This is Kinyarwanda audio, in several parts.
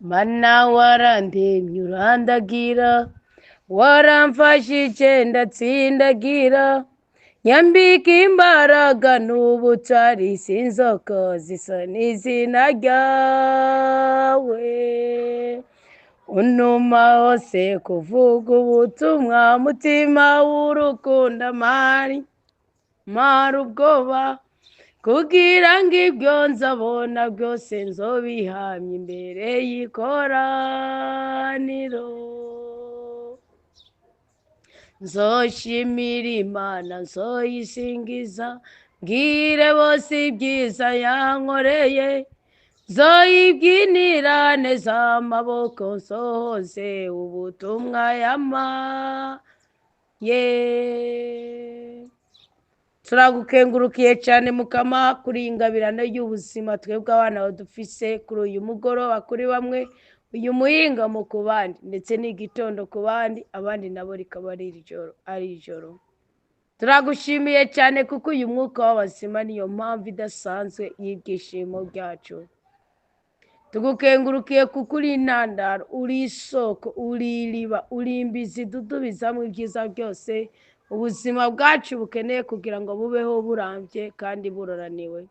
mana warandemye urandagira, waramfashije ndatsindagira, nyambika imbaraga n'ubutwari sinzoko zisa n'izina ryawe. Untuma hose kuvuga ubutumwa, mutima w'urukundo mari ubwoba, kugira ngo ibyo nzabona byose nzobihamya imbere y'ikoraniro. Nzoshimira Imana nzoyisingiza, mbwire bose ibyiza yankoreye, nzoyibyinira neza amaboko nsohoze ubutumwa yamaye. Turagukengurukiye cyane Mukama kuri iyi ngabirano y'ubuzima twebwe abana badufise kuri uyu mugoroba, kuri bamwe uyu muhingamo ku bandi, ndetse n'igitondo ku bandi, abandi nabo rikaba ari ijoro. Turagushimiye cyane kuko uyu mwuka w'abazima niyo mpamvu idasanzwe y'ibyishimo byacu. Tugukengurukiye kuko uri intandaro, uri isoko, uri iriba, uri imbizi dudubizamo ibyiza byose ubuzima bwacu bukeneye kugira ngo bubeho burambye kandi buroraniwe.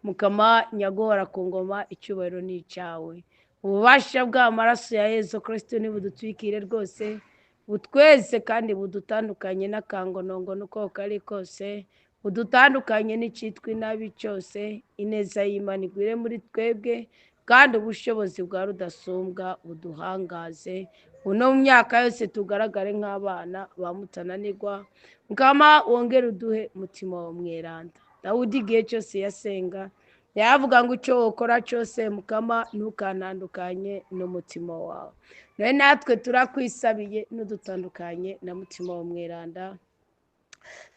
Mukama nyagora ku ngoma, icyubahiro ni icyawe. Ububasha bw'amaraso ya Yesu Kristo nibudutwikire rwose, butweze kandi budutandukanye n'akangonongo n'uko kari kose, budutandukanye n'icyitwa inabi cyose. Ineza y'Imana igwire muri twebwe, kandi ubushobozi bwa rudasumbwa buduhangaze. Uno mu myaka yose tugaragare nk'abana ba mutananirwa. Mukama wongere uduhe umutima wa mweranda. Dawudi igihe cyose yasenga yavuga ngo icyo ukora cyose Mukama ntukantandukanye n'umutima wawe. Nawe natwe turakwisabiye n'udutandukanye na mutima wa mweranda.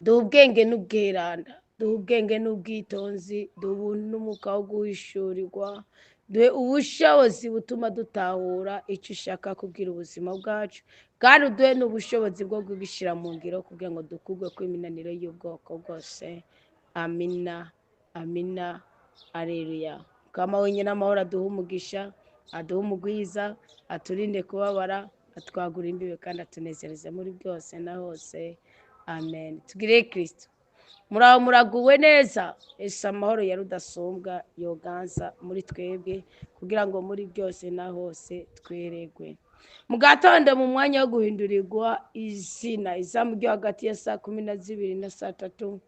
Duha ubwenge n'ubweranda, duha ubwenge n'ubwitonzi, duha n'umwuka wo guhishurirwa, duhe ubushobozi butuma dutahura icyo ushaka kubwira ubuzima bwacu, kandi uduhe n'ubushobozi bwo kubishyira mu ngiro kugira ngo dukugwe kw'iminaniro y'ubwoko bwose. Amina, amina, aleluya. Mukama wenyine amahoro aduhe umugisha, aduhe umugwiza, aturinde kubabara, atwagura imbibe kandi atunezereze muri byose na hose. Amen. Tugire Kristo. Muraho muraguwe neza. Ese amahoro ya rudasumbwa yoganza muri twebwe kugira ngo muri byose na hose tweregwe. Mu gatondo mu mwanya wo guhindurirwa izina, izamu ryo hagati ya saa 12 na saa 3,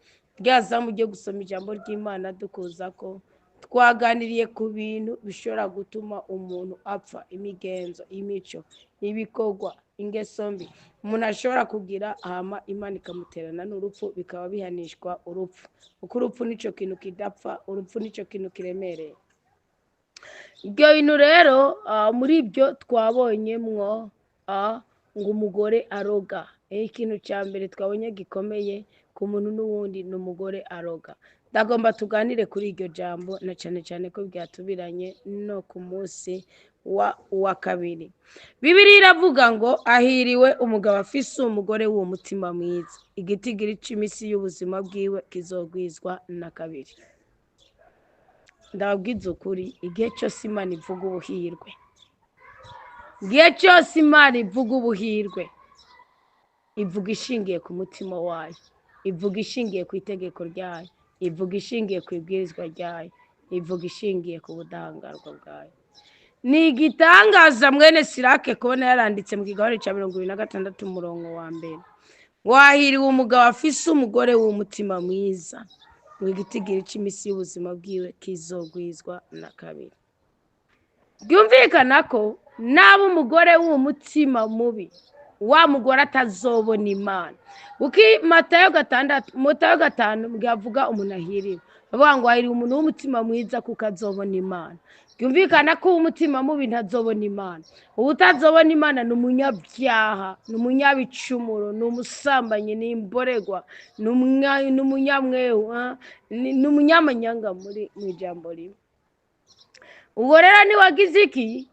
rya zamu ryo gusoma ijambo ry'Imana dukuza ko twaganiriye ku bintu bishobora gutuma umuntu apfa, imigenzo, imico, ibikorwa, ingeso mbi umuntu ashobora kugira, hama Imana ikamuterana n'urupfu, bikaba bihanishwa urupfu. Kuko urupfu nicyo kintu kidapfa, urupfu nicyo kintu kiremereye. Ibyo bintu rero muri ibyo twabonyemwo ngo umugore aroga. Ikintu cya mbere twabonye gikomeye ku muntu n'uwundi ni umugore aroga. Ndagomba tuganire kuri iryo jambo, na cyane cyane ko byatubiranye no ku munsi wa kabiri. Bibiliya iravuga ngo ahiriwe umugabo afise umugore w'umutima mwiza, igitigiri cy'iminsi y'ubuzima bwiwe kizogwizwa na kabiri. Ndababwiza ukuri, igihe cyose Imana ivuga ubuhirwe, igihe cyose Imana ivuga ubuhirwe, ivuga ishingiye ku mutima wayo, ivuga ishingiye ku itegeko ryayo, ivuga ishingiye ku ibwirizwa ryayo, ivuga ishingiye ku budahangarwa bwayo. Ni igitangaza mwene Sirake kubona yaranditse mu kigabane cya 26 umurongo wa mbere, wahiriwe umugabo afise umugore w'umutima mwiza, ngo igitigiri cy'iminsi y'ubuzima bwiwe kizogwizwa na kabiri. Byumvikana ko naba umugore w'umutima mubi, wa mugore atazobona Imana. Uki Matayo 5 bwavuga umuntu ahiriwe, bavuga ngo ahiriwe umuntu w'umutima mwiza kuko azobona Imana. Byumvikana ko umutima mubi ntazobona Imana. Ubutazobona Imana ni umunyabyaha, ni umunyabicumuro, ni umusambanyi, ni imboregwa, ni umunyamwehu, ni umunyamanyanga muri mu ijambo rimwe. Uwo rero niwagize iki?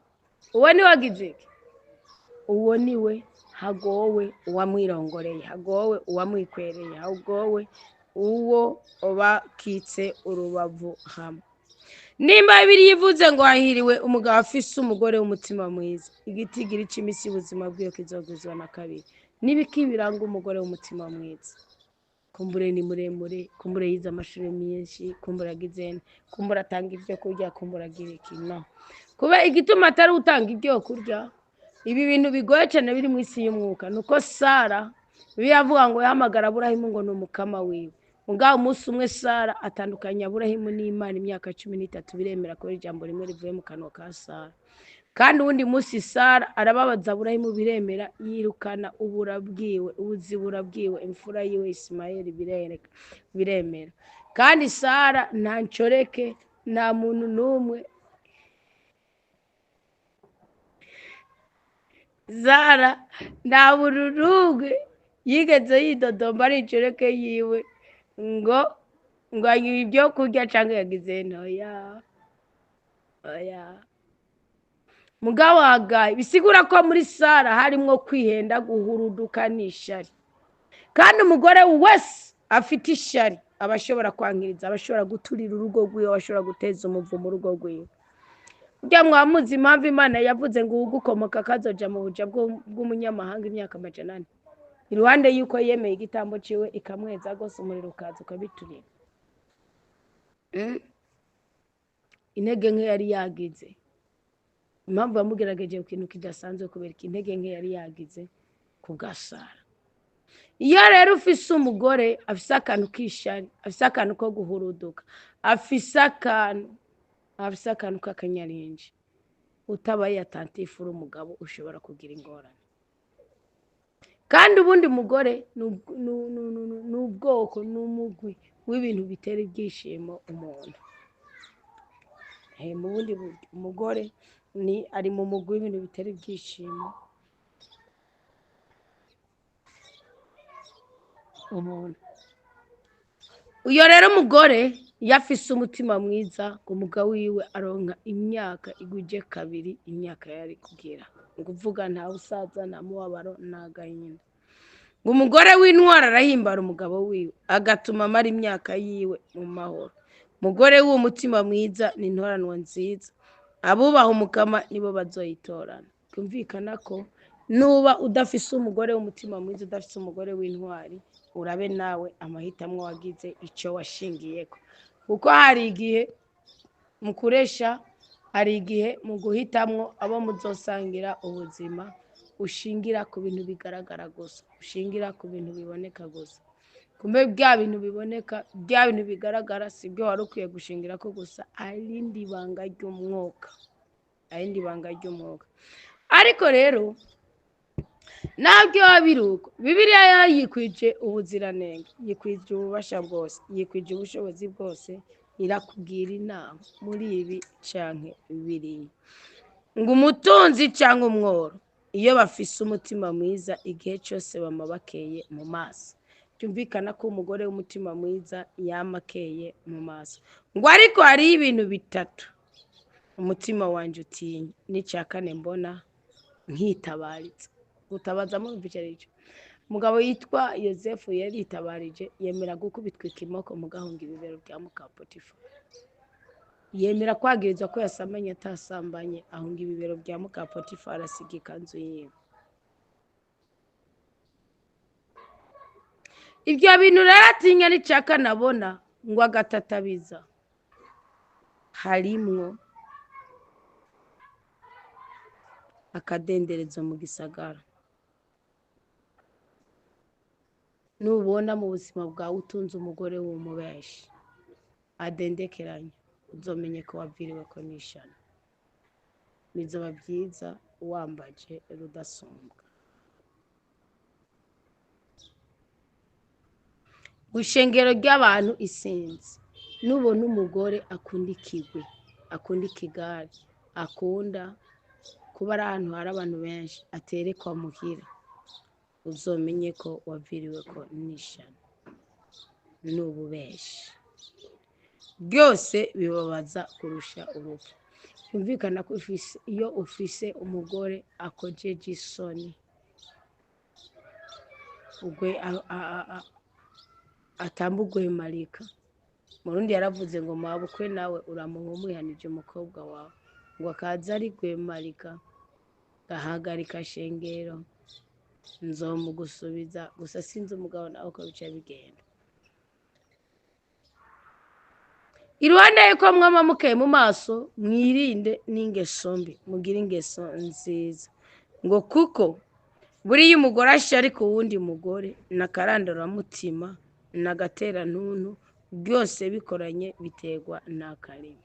Uwo niwe hagowe uwamwirongoreye, hagowe uwamwikwereye, hagowe uwo bakitse urubavu hamwe. nimba bibiri yivuze ngo hahiriwe umugabo afise umugore w'umutima mwiza igitigiri c'imisi y'ubuzima bwiwe kizogwizwa na kabiri n'ibiki biranga umugore w'umutima mwiza kumbure ni muremure kumbure yize amashuri menshi kumbure agizene kumbure atanga ivyo kurya kumbure agira iki no kuba igituma atari utanga ibyo kurya ibi bintu bigoye cyane biri mu isi y'umwuka nuko Sara biyavuga ngo yahamagara Aburahimu ngo ni umukama wiwe mugabo umunsi umwe Sara atandukanya Aburahimu n'Imana imyaka 13 biremera ko ijambo rimwe rivuye mu kanwa ka Sara kandi ubundi munsi Sara arababaza Aburahimu biremera yirukana ubuzibura bwiwe imfura yiwe Ismaeli biremera kandi Sara nta ncoreke nta muntu n'umwe Sara nta bururugwe yigeze yidodomba ari incoreke yiwe ngo anywe ibyo kurya cyangwa yagize ntoya mugabo Hagayi bisigura ko muri Sara harimwo kwihenda guhuruduka n'ishari kandi umugore wese afite ishari abashobora kwankiriza abashobora guturira urugo rwiwe abashobora guteza umuvumo mu rugo rwiwe burya mwamuzi impamvu Imana yavuze ngo ugukomoka kazoja mu buja bw'umunyamahanga imyaka 400 iruhande yuko yemeye igitambo ciwe ikamweza gose umuriro ukaza ukabiturira intege nke yari yagize impamvu yamugerageje ku kintu kidasanzwe kubera intege nke yari yagize ku bwa Sara iyo rero ufise umugore afise akantu k'ishari afise akantu ko guhuruduka afise akantu k'akanyarinji utabaye attentif uri umugabo ushobora kugira ingorane kandi ubundi mugore n'ubwoko n'umugwi w'ibintu bitera ibyishimo umuntu mu bundi umugore ari mu mugwi w'ibintu bitera ibyishimo umuntu uyo rero umugore yafise umutima mwiza ngo umugabo wiwe aronka imyaka iguje kabiri imyaka yari kugira ngo uvuga nta usaza nta mubabaro nta gahinda ngo umugore w'intwara arahimbara umugabo wiwe agatuma amara imyaka yiwe mu mahoro umugore w'umutima mwiza ni intoranwa nziza abubaha umukama nibo bazoyitorana kumvikana ko nuba udafise umugore w'umutima mwiza udafise umugore w'intwari urabe nawe amahitamwo wagize icyo washingiyeko kuko hari igihe mukuresha hari igihe mu guhitamwo abo muzosangira ubuzima ushingira ku bintu bigaragara gusa ushingira ku bintu biboneka gusa kumbe bya bintu biboneka bya bintu bigaragara sibyo wari ukwiye gushingira ko gusa arindi banga ry'umwuka ariko rero nabyo biruko Bibiliya yayikwije ubuziranenge yikwije ububasha bwose yikwije ubushobozi bwose irakubwira inama muri ibi canke biriya ngo umutunzi cyangwa umworo iyo bafise umutima mwiza igihe cyose bamabakeye mu maso byumvikana ko umugore w'umutima mwiza yamakeye mu maso ngo ariko hari ibintu bitatu umutima wanje utinya n'icya kane mbona nkitabaritse gutabaza mu bicerije umugabo yitwa Yosefu yari yitabarije yemera gukubitwa ikimoko mu gahunga ibibero bya muka Potifari yemera kwagirizwa ko yasamanye atasambanye ahunga ibibero bya muka Potifari asiga ikanzu yiwe ibyo bintu rero atinya n'icaka nabona ngo agatatabiza harimwo akadenderezo mu gisagara nubona mu buzima bwawe utunze umugore w'umubeshi adendekeranye uzomenye ko waviriwe ko nishana bizoba byiza wambaje rudasumbwa gushengero ry'abantu isinzi nubona umugore akunda ikigwi akunda ikigari akunda kuba ari ahantu hari abantu benshi aterekwa muhira uzomenye ko waviriwe ko nishana n'ububeshi byose bibabaza kurusha urupfu yumvikana ko iyo ufise umugore akojeje isoni ugwe atambugwe marika murundi yaravuze ngo mabukwe nawe uramuha umwihanije umukobwa wawe ngo akaza ari gwemarika gahagarika shengero nzomugusubiza gusa sinzi umugabo nawe uko bica bigenda. Iruhande yuko mwama mukeye mu maso mwirinde n'ingeso mbi mugire ingeso nziza ngo kuko buriya umugore ashari ku wundi mugore n'akaranduramutima n'agaterantuntu byose bikoranye biterwa n'akarimi.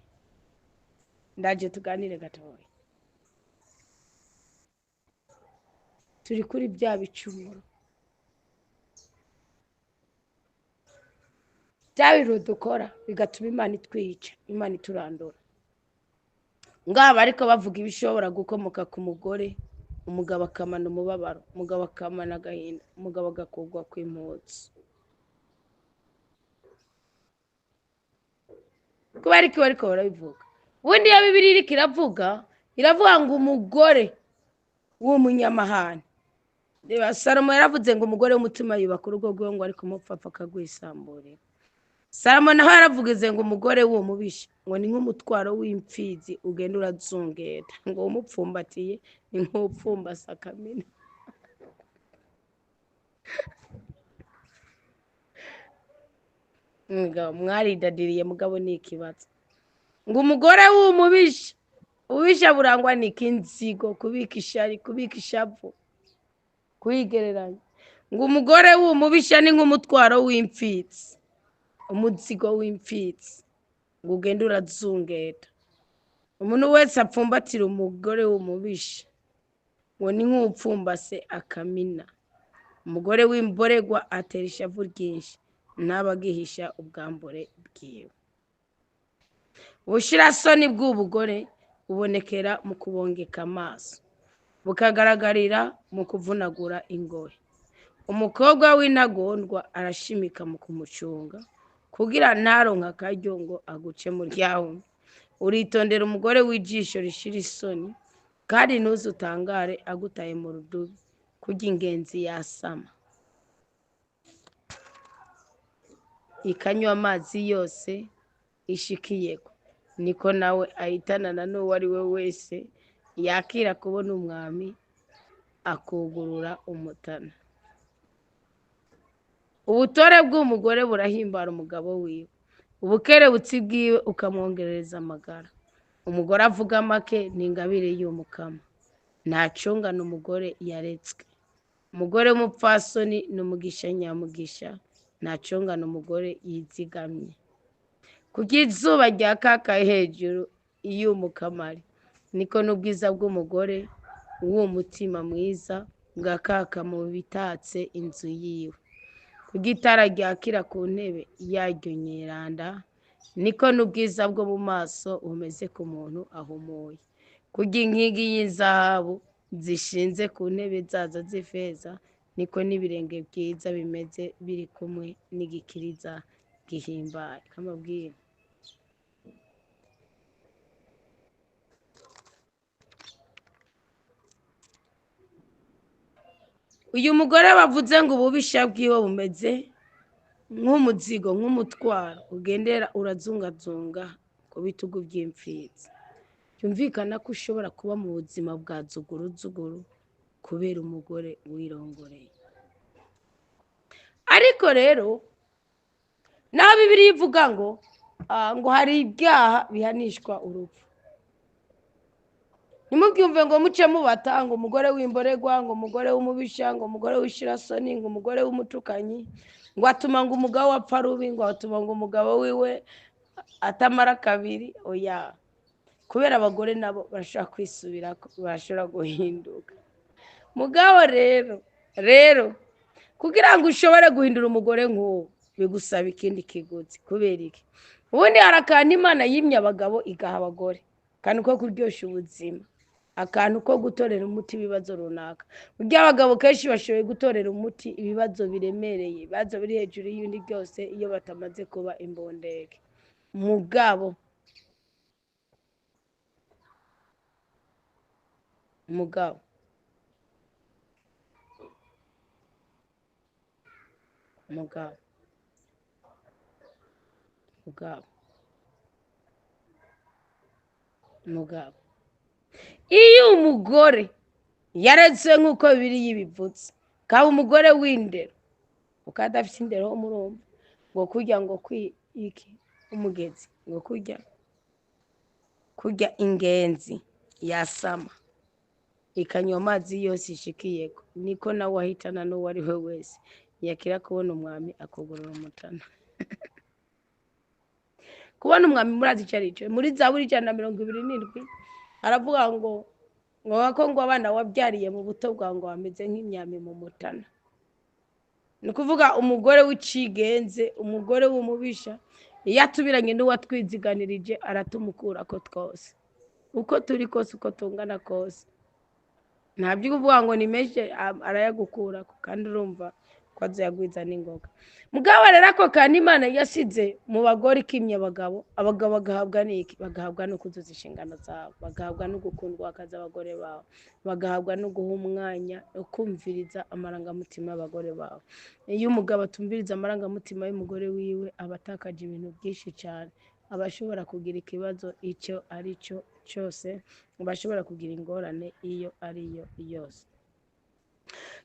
Ndaje tuganire gatoya. Turi kuri bya bicumuro bya bintu dukora bigatuma Imana itwica, Imana iturandura. Ngaba ariko bavuga ibishobora gukomoka ku mugore, umugabo akamana umubabaro, umugabo akamana agahinda, umugabo agakugwa kw'impunzi. Kuba ariko bariko barabivuga. Ubundi ya Bibiliya iriko iravuga ngo umugore w'umunyamahane. Reba Salomo yaravuze ngo umugore w'umutima yubaka urugo rwiwe ngo ariko umupfapfa akagwisamburira. Salomo naho yaravugize ngo umugore w'uwo mubisha ngo ni nk'umutwaro w'imfizi ugenda urazungeta ngo umupfumbatiye ni nk'upfumbase akamina. Mwaridadiriye mugabo ni ikibazo. Ngo umugore w'umubisha ubisha burangwa n'inzigo, kubika ishari, kubika ishavu, kwigereranya. Ngo umugore w'umubisha ni nk'umutwaro w'imfizi, umuzigo w'imfizi ngo ugende urazungeta. Umuntu wese apfumbatira umugore w'umubisha ngo ni nk'upfumbase akamina. Umugore w'imboregwa atera ishavu ryinshi ntabagihisha ubwambure bwiwe. Ubushirasoni bw'ubugore bubonekera mu kubongeka amaso, bukagaragarira mu kuvunagura ingohe. Umukobwa w'intagondwa arashimika mu kumucunga kugira ntaronka akaryo ngo aguce mu ryahumye. Uritondera umugore w'ijisho rishira isoni kandi ntuzutangare agutaye mu rudubi kurya ingenzi yasama ikanywa amazi yose ishikiyeko, niko nawe ahitanana n'uwo ari we wese yakira kubona umwami akugurura umutana. Ubutore bw'umugore burahimbara umugabo wiwe, ubukerebutsi bwiwe ukamwongereza amagara. Umugore avuga make ni ingabire y'umukama, ntacungana umugore yaretswe. Umugore w'umupfasoni ni umugisha nyamugisha, ntacungana umugore yizigamye. Kuko izuba ryakakaye hejuru y'umukamari, niko n'ubwiza bw'umugore w'umutima mwiza bwakaka mu bitatse inzu yiwe. Kuko itara ryakira ku ntebe yaryo nyeranda, niko n'ubwiza bwo mu maso bumeze ku muntu ahumuye. Kuko inkingi y'izahabu zishinze ku ntebe zazo z'ifeza, niko n'ibirenge byiza bimeze biri kumwe n'igikiriza gihimbaye. Kamabwira. Uyu mugore bavuze ngo ububisha bwiwe bumeze nk'umuzigo, nk'umutwaro ugendera urazungazunga ku bitugu by'imfizi. Byumvikana ko ushobora kuba mu buzima bwa zuguruzuguru kubera umugore wirongoreye. Ariko rero naho Bibiliya ivuga ngo hari ibyaha bihanishwa urupfu. Ntimubyumve ngo muce mubata ngo umugore w'imboregwa, ngo umugore w'umubisha, ngo umugore w'ishirasoni, ngo umugore w'umutukanyi, ngo atuma ngo umugabo wapfa rubi, ngo atuma ngo umugabo wiwe atamara kabiri. Oya, kubera abagore nabo barashobora kwisubira, barashobora guhinduka. Mugabo rero kugira ngo ushobore guhindura umugore nk'uwo bigusaba ikindi kiguzi. Kubera iki? Ubundi hari akantu Imana yimye abagabo igaha abagore, akantu ko kuryoshya ubuzima, akantu ko gutorera umuti ibibazo runaka. Burya abagabo kenshi bashoboye gutorera umuti ibibazo biremereye, ibibazo biri hejuru y'ibindi byose iyo batamaze kuba imbondege. Mugabo mugabo iyo umugore yaretse nk'uko biri yibivutse kaba umugore w'indero uko adafite indero ho murumva ngo kurya ngo iki umugezi ngo kurya ingenzi yasama ikanywa amazi yose ishikiyeko niko nawe ahitana n'uwo ari we wese yakira kubona umwami akugurura umutana kubona umwami murazi icyo ari cyo muri Zaburi 127 aravuga ngo ngo abana wabyariye mu buto bwa ngo bameze nk'imyami mu mutana ni kuvuga umugore w'icigenze umugore w'umubisha iyo atubiranye n'uwatwiziganirije aratumukura ko twose uko turi kose uko tungana kose ntabyo kuvuga ngo ni menshi arayagukura kandi urumva ko azayagwiza n'ingoga mugabo rero ako kandi Imana yasize mu bagore ikimye abagabo bagahabwa n'iki bagahabwa no kuzuza inshingano zabo bagahabwa no gukundwa akaza abagore babo bagahabwa no guha umwanya no kumviriza amarangamutima y'abagore babo iyo umugabo atumviriza amarangamutima y'umugore wiwe abatakaje ibintu byinshi cyane abashobora kugira ikibazo icyo ari cyo cyose bashobora kugira ingorane iyo ariyo yose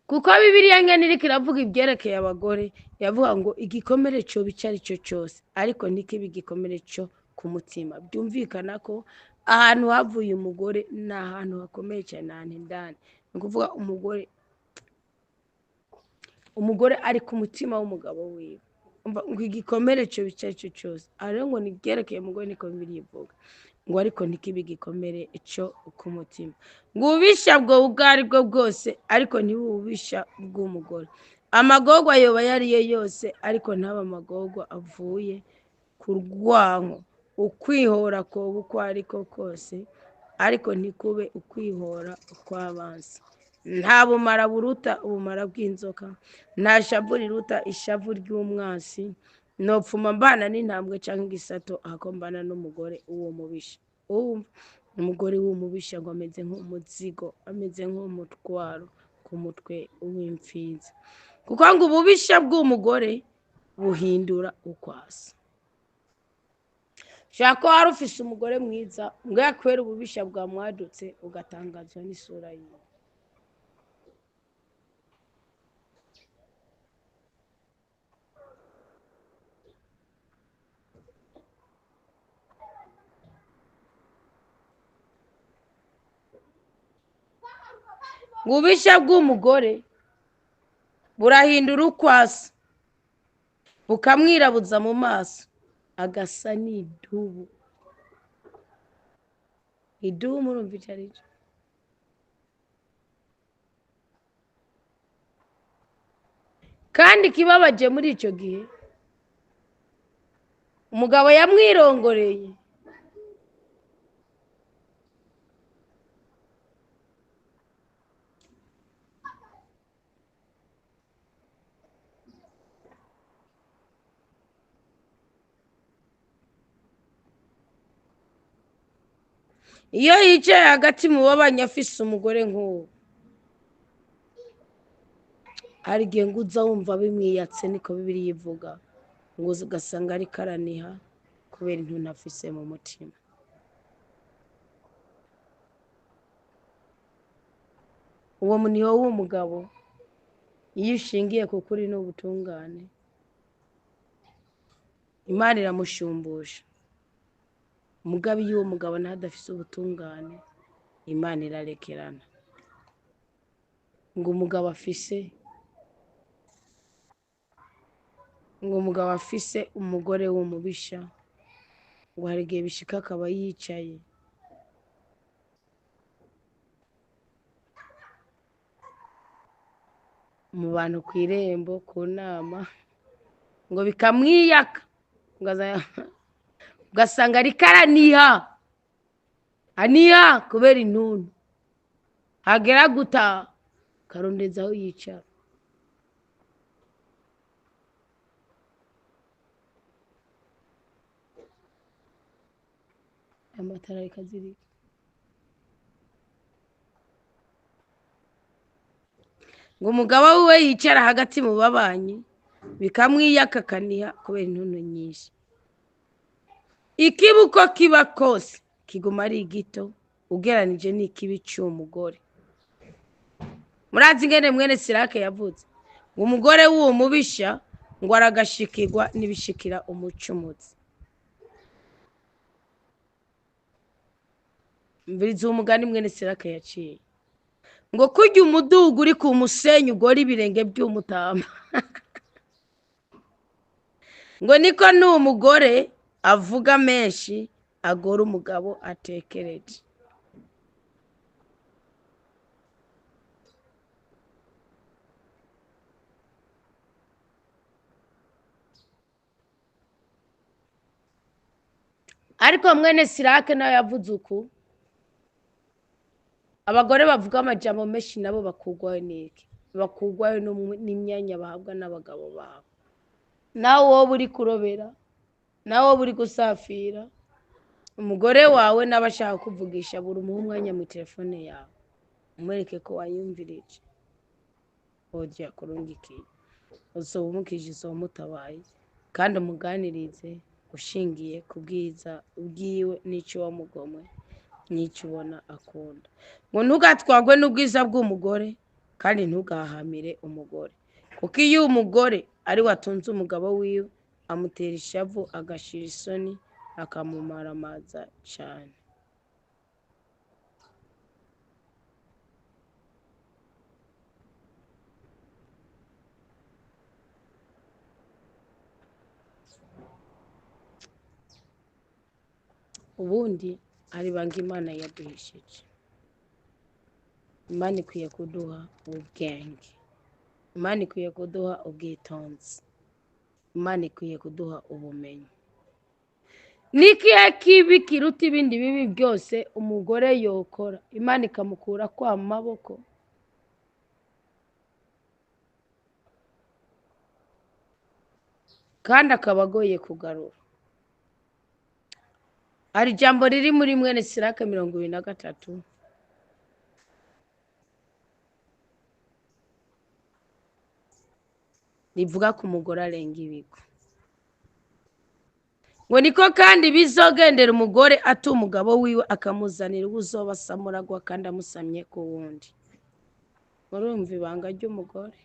kuko Bibiliya ngene iriko iravuga ibyerekeye abagore yavuga ngo igikomere cyo bicari cyo cyose ariko ntikibe igikomere cyo ku mutima byumvikana ko ahantu havuye umugore ni ahantu hakomeye cyane ahantu indani ni kuvuga umugore ari ku mutima w'umugabo wiwe ngo igikomere cyo bicari cyo cyose ariyo ngo nibyerekeye umugore niko Bibiliya ivuga ngo ariko ntikibe igikomere cyo ku mutima ngo ububisha bwo ubwari bwo bwose ariko ntibubisha bw'umugore amagorwa yoba yariye yose ariko ntaba amagorwa avuye ku rwanko ukwihora ko uko ariko kose ariko ntikube ukwihora kw'abansi nta bumara buruta ubumara bw'inzoka nta shavu riruta ishavu ry'umwasi nopfuma mbana n'intambwe cyangwa igisato akombana n'umugore uwo mubisha umugore w'umubisha ngo ameze nk'umuzigo ameze nk'umutwaro ku mutwe w'imfizi kuko ngo ububisha bw'umugore buhindura ukwasa shaka wari ufise umugore mwiza ngo yakwera ububisha bwamwadutse ugatangazwa n'isura yiwe ububisha bw'umugore burahindura ukwasa bukamwirabuza mu maso agasa n'idubu murumva icyo ari cyo kandi kibabaje muri icyo gihe umugabo yamwirongoreye iyo yicaye hagati mu babanye afise umugore nk'uwo hari igihe ngo uza wumva bimwiyatse niko Bibiliya ivuga ngo ugasanga ariko araniha kubera intuntu afise mu mutima uwo muniho w'umugabo iyo ushingiye ku kuri n'ubutungane Imana iramushumbusha umugabo iyo uwo mugabo ntadafise ubutungane Imana irarekerana ngo umugabo afise umugore w'umubisha ngo hari igihe bishika akaba yicaye mu bantu ku irembo ku nama ngo bikamwiyaka ugasanga ariko aniha kubera intuntu hagera gutaha karondeza aho yicara amatara ikazirika ngo umugabo we yicara hagati mu babanyi bikamwiyaka akaniha kubera intuntu nyinshi ikibi uko kiba kose kiguma ari gito ugeranije n'ikibi cy'uwo mugore. Murazi ingene mwene Sirake yavutse ngo umugore w'uwo mubisha ngo aragashikirwa n'ibishikira umucumuzi. Mbiriza umugani mwene Sirake yaciye ngo kurya umudugu uri ku musenyi ugora ibirenge by'umutama. ngo niko n'uwo mugore avuga menshi agora umugabo atekereje. ariko mwene Sirake nawe yavuze uku abagore bavuga amajambo menshi nabo bakugwayo n'iki? Bakugwayo n'imyanya bahabwa n'abagabo babo. Nawe wowe uri kurobera, nawe wowe uri gusafira, umugore wawe n'abashaka kuvugisha buri umuha umwanya mu telefone yawe umwereke ko wayumvirije ojya kurungikiye uzoba umukije uzoba umutabaye kandi umuganirize ushingiye ku bwiza ubwiwe n'icyo wamugomwe n'icyo ubona akunda. Ngo ntugatwagwe n'ubwiza bw'umugore kandi ntugahamire umugore, kuko iyo umugore ari watunze umugabo wiwe amutera ishavu agashira isoni akamumaramaza cyane. Ubundi ari banga Imana yaduhishije. Imana ikwiye kuduha ubwenge, Imana ikwiye kuduha ubwitonzi, Imana ikwiye kuduha ubumenyi. Nikihe kibi kiruta ibindi bibi byose umugore yokora Imana ikamukura kwa maboko? kandi akaba agoye kugarura. Hari ijambo riri muri mwene Sirake 23 rivuga ku mugore arenga ibigo. Ngo niko kandi bizogendera umugore ati umugabo wiwe akamuzanira ubuzoba samuragwa kandi amusamye ku wundi. Murumva ibanga ry'umugore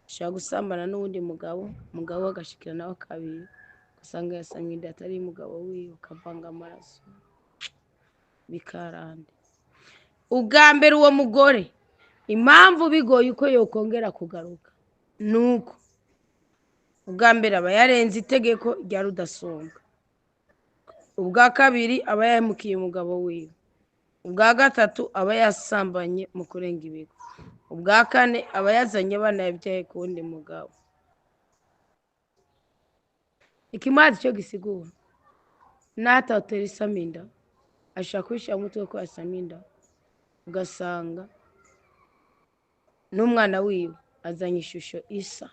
ashaka gusambana n'uwundi mugabo agashikira nawe kabiri usanga yasamye inda atari umugabo wiwe ukavanga amaraso bikarande. Ubwa mbere uwo mugore impamvu bigoye uko yokongera kugaruka nuko ubwa mbere aba yarenze itegeko rya rudasonga, ubwa kabiri aba yahemukiye umugabo wiwe, ubwa gatatu aba yasambanye mu kurenga ibigo, ubwa kane aba yazanye abana yabyaye ku wundi mugabo. Ikimazi cyo gisigura natatera isaminda ashaka kwishyira umutwe ko yasaminda ugasanga n'umwana wiwe azanye ishusho isa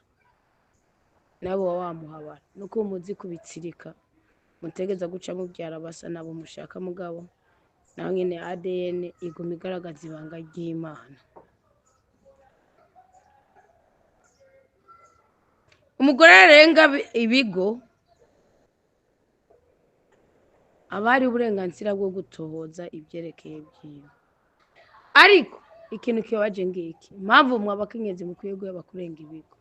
nabo wamuhabara nuko umuzi kubitsirika mutegeza guca mubyara basa nabo mushaka mugabo naho nyine ADN iguma igaragaza ibanga ry'Imana. Umugore arenga ibigo abari uburenganzira bwo gutohoza ibyerekeye byiwe. Ariko ikintu kibaje ngiki impamvu mwa bakenyezi mukwiye guheba kurenga ibigo.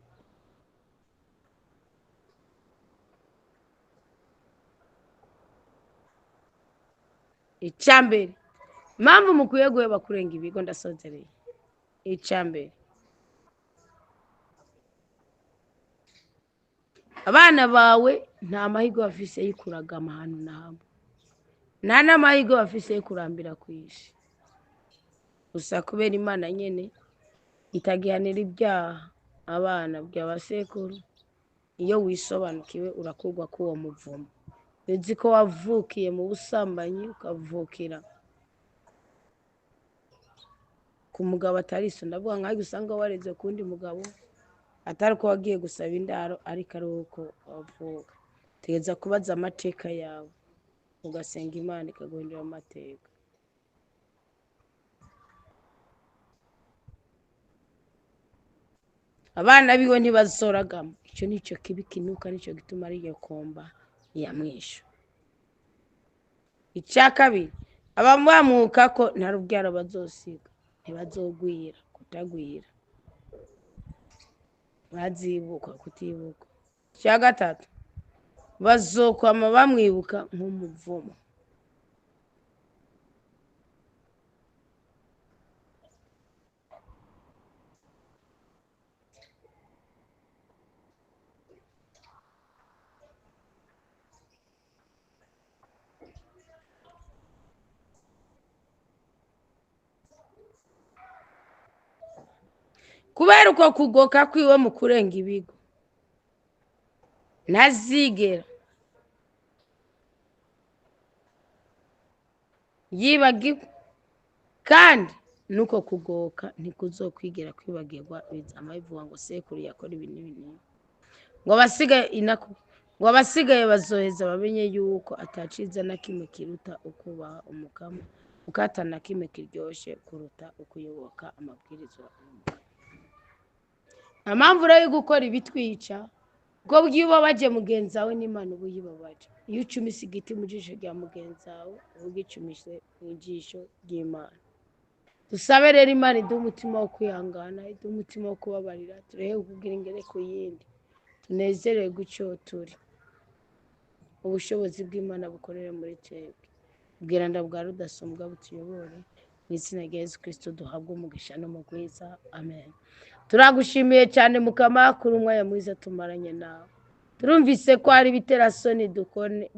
Icambere impamvu mukwiye guheba kurenga ibigo ndasozereye. Icambere abana bawe nta mahirwe bafise yikuragama ahantu na hamwe, nta n'amahirwe bafise yo kurambira kwishi gusa kubera Imana nyene itagihanira ibyaha abana by'abasekuru. Iyo wisobanukiwe urakurwa k'uwo muvumo. Uzi ko wavukiye mu busambanyi ukavukira ku mugabo atari so, ndavuga nkaho usanga wareze kundi mugabo atari ko wagiye gusaba indaro ariko ari uko wavuka. Tegeza kubaza amateka yawe ugasenga Imana ikaguhindura amateka. Abana biwe ntibazoragamo, icyo nicyo kibi kinuka nicyo gituma ari yo komba yamwisho. icya kabiri abamuhamuka ko nta rubyaro bazosiga ntibazogwira kutagwira bazibuka kutibuka icya gatatu bazokwama bamwibuka nk'umuvumo kubera uko kugoka kwiwe mu kurenga ibigo ntazigera yibagiwe kandi nuko kugoka ntikuzokwigera kwibagirwa bizama bivuga ngo sekuru yakora ibi n'ibi n'ibi ngo abasigaye bazoheza bamenye yuko ataciza na kimwe kiruta ukubaha umukama ukata na kimwe kiryoshye kuruta ukuyoboka amabwiriza y'umukama nta mpamvu rero yo gukora ibitwica ubwo bwibabaje mugenzi wawe n'Imana uba uyibabaje iyo ucumise igiti mu jisho rya mugenzi wawe uba ugicumise mu jisho ry'Imana dusabe rero Imana iduhe umutima wo kwihangana iduhe umutima wo kubabarira turebe kugira ingere ku yindi tunezerewe gutyo turi ubushobozi bw'Imana bukorere muri twebwe ubwiranda bwa rudasumbwa butuyobore mu izina rya Yesu Kristo duhabwe umugisha n'umugwiza amen turagushimiye cyane mukama kuri umwanya mwiza tumaranye nawe turumvise ko hari ibiterasoni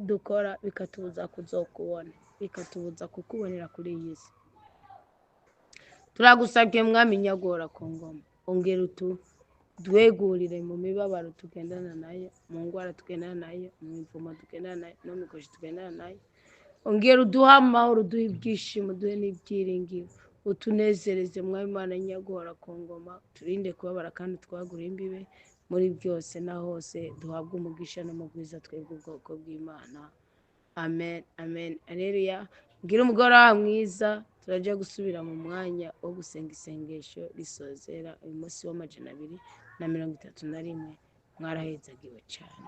dukora bikatubuza kuzokubona bikatubuza kukubonera kuri iyi si turagusabye mwami nyagora ku ngoma ongera dwegurire mu mibabaro tugendana nayo mu ngwara tugendana nayo mu mivumo tugendana nayo no mu mikoshi tugendana nayo ongera uduhe amahoro uduhe ibyishimo uduhe n'ibyiringiro utunezereze mwami Imana nyagora ku ngoma turinde kubabara kandi twagure imbibe muri byose na hose duhabwe umugisha n'umugwiza twebwe ubwoko bw'Imana amen amen alleluia ngira umugoroba mwiza turajya gusubira mu mwanya wo gusenga isengesho risozera uyu munsi wa 231 mwarahezagiwe cyane